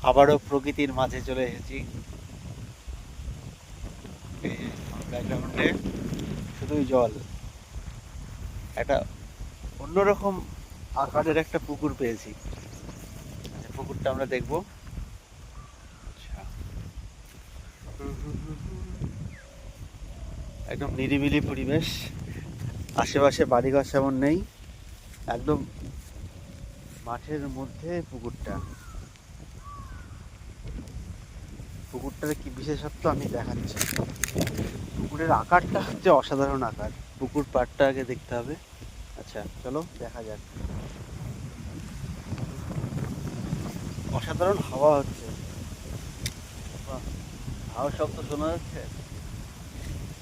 আবারও প্রকৃতির মাঝে চলে এসেছি। ব্যাকগ্রাউন্ডে শুধুই জল, একটা অন্যরকম আকারের একটা পুকুর পেয়েছি। পুকুরটা আমরা দেখবো। একদম নিরিবিলি পরিবেশ, আশেপাশে বাড়িঘর সেমন নেই, একদম মাঠের মধ্যে পুকুরটা। পুকুরটার কি বিশেষত্ব আমি দেখাচ্ছি। পুকুরের আকারটা হচ্ছে অসাধারণ আকার। পুকুর পাড়টা আগে দেখতে হবে। আচ্ছা চলো দেখা যাক। অসাধারণ হাওয়া হচ্ছে, হাওয়ার শব্দ শোনা যাচ্ছে।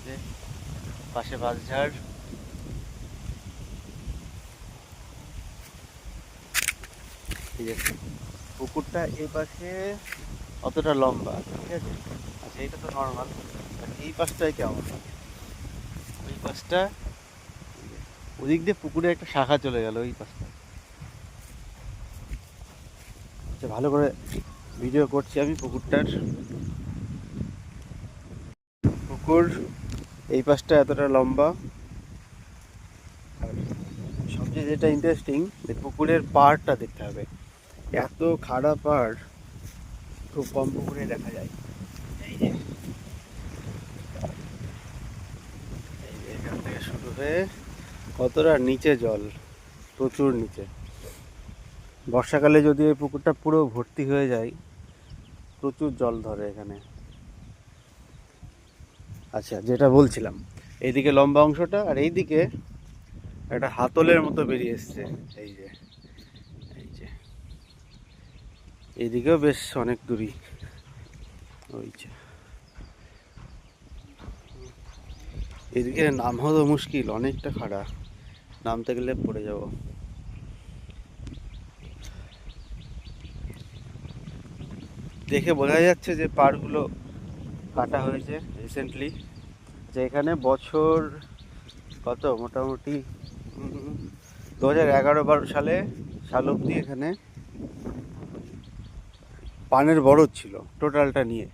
যে পাশে বাঁশঝাড়, ঠিক আছে। পুকুরটা এই পাশে অতটা লম্বা, ঠিক আছে। আচ্ছা এটা তো নর্মাল, এই পাশটাই কেমন? ওই পাশটা, ওদিক দিয়ে পুকুরে একটা শাখা চলে গেল ওই পাশটা। আচ্ছা ভালো করে ভিডিও করছি আমি পুকুরটার। পুকুর এই পাশটা এতটা লম্বা, আর সবচেয়ে যেটা ইন্টারেস্টিং যে পুকুরের পাড়টা দেখতে হবে। এত খাড়া পাড় খুব কম পুকুরে দেখা যায়। এই যে এখান থেকে শুরু হয়ে কতটা নিচে জল, প্রচুর নিচে। বর্ষাকালে যদি এই পুকুরটা পুরো ভর্তি হয়ে যায়, প্রচুর জল ধরে এখানে। আচ্ছা যেটা বলছিলাম, এইদিকে লম্বা অংশটা, আর এইদিকে একটা হাতলের মতো বেরিয়ে এসছে। এই যে এই যে এইদিকেও বেশ অনেক দূরই। ওই যে এদিকে নামাও তো মুশকিল, অনেকটা খাড়া, নামতে গেলে পড়ে যাব। দেখে বোঝা যাচ্ছে যে পাড়গুলো কাটা হয়েছে রিসেন্টলি। যে এখানে বছর কত, মোটামুটি 2011-12 সাল অবধি এখানে পানের বরজ ছিল টোটালটা নিয়ে।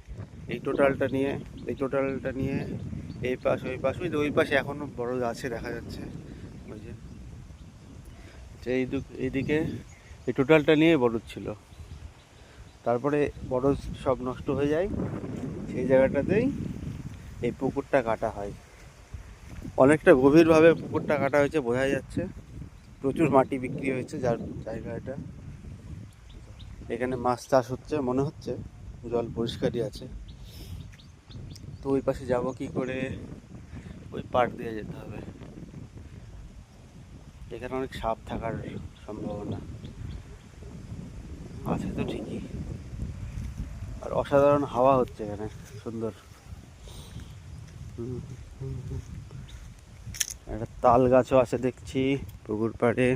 এই টোটালটা নিয়ে এই পাশ ওই পাশ, ওই পাশে এখনো বরজ আছে দেখা যাচ্ছে। ওই যে এইদিকে এই টোটালটা নিয়ে বরজ ছিল। তারপরে বরজ সব নষ্ট হয়ে যায়, সেই জায়গাটাতেই এই পুকুরটা কাটা হয়। অনেকটা গভীরভাবে পুকুরটা কাটা হয়েছে, বোঝা যাচ্ছে। প্রচুর মাটি বিক্রি হয়েছে যার জায়গাটা। এখানে মাছ চাষ হচ্ছে মনে হচ্ছে, জল পরিষ্কারই আছে। তো ওই পাশে যাব কি করে? ওই পাড় দিয়ে যেতে হবে। এখানে অনেক সাপ থাকার সম্ভাবনা আছে তো ঠিকই, আর অসাধারণ হাওয়া হচ্ছে এখানে, সুন্দর। একটা তাল গাছও আছে দেখছি পুকুর পাড়ে।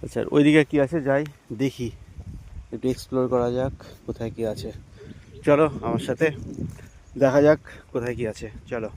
আচ্ছা ওইদিকে কি আছে, যাই দেখি, একটু এক্সপ্লোর করা যাক কোথায় কি আছে। চলো আমার সাথে দেখা যাক কোথায় কি আছে, চলো।